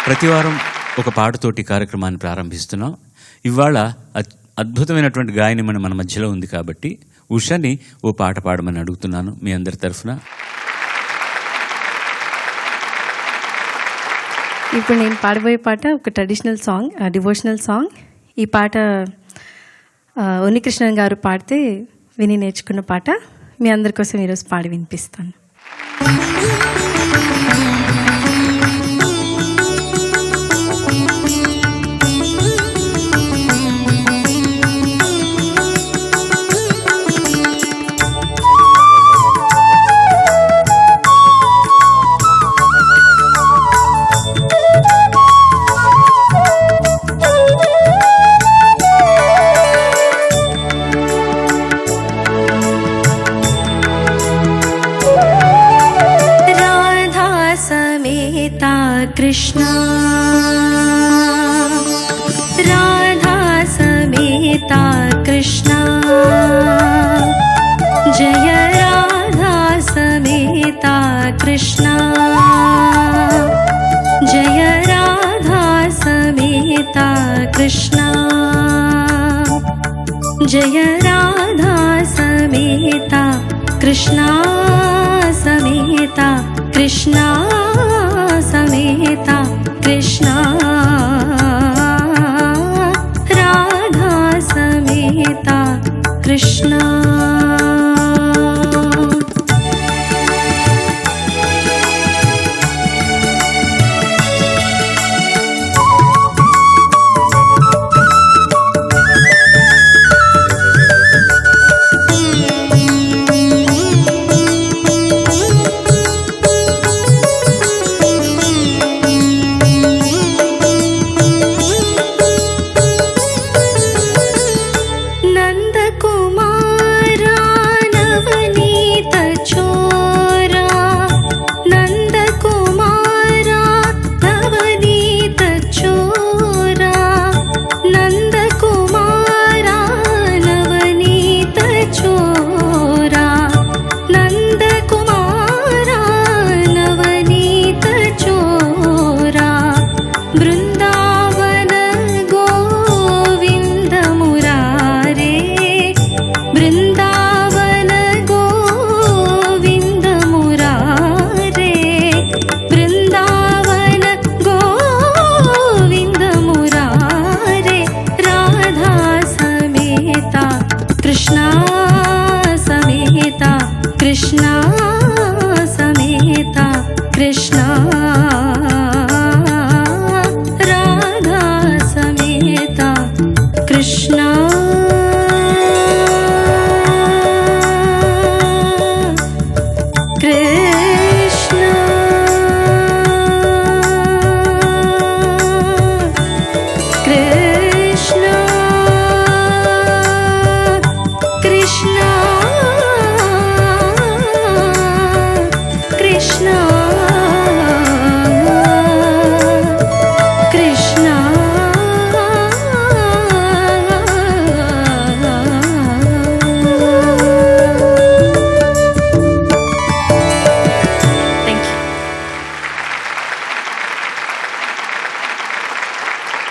ప్రతివారం ఒక పాటతోటి కార్యక్రమాన్ని ప్రారంభిస్తున్నాం. ఇవాళ అద్భుతమైనటువంటి గాయనిమని మన మధ్యలో ఉంది కాబట్టి ఉషని ఓ పాట పాడమని అడుగుతున్నాను మీ అందరి తరఫున. ఇప్పుడు నేను పాడబోయే పాట ఒక ట్రెడిషనల్ సాంగ్, డివోషనల్ సాంగ్. ఈ పాట ఉన్నికృష్ణన్ గారు పాడితే విని నేర్చుకున్న పాట. మీ అందరి కోసం ఈరోజు పాడి వినిపిస్తాను. कृष्णा राधा समेता कृष्णा जय राधा समेता कृष्णा जय राधा समेता कृष्णा जय राधा समेता कृष्णा समेता कृष्णा समेता कृष्णा राधा समेता कृष्णा. कृष्णा समेता कृष्णा राधा समेता कृष्णा कृष्णा.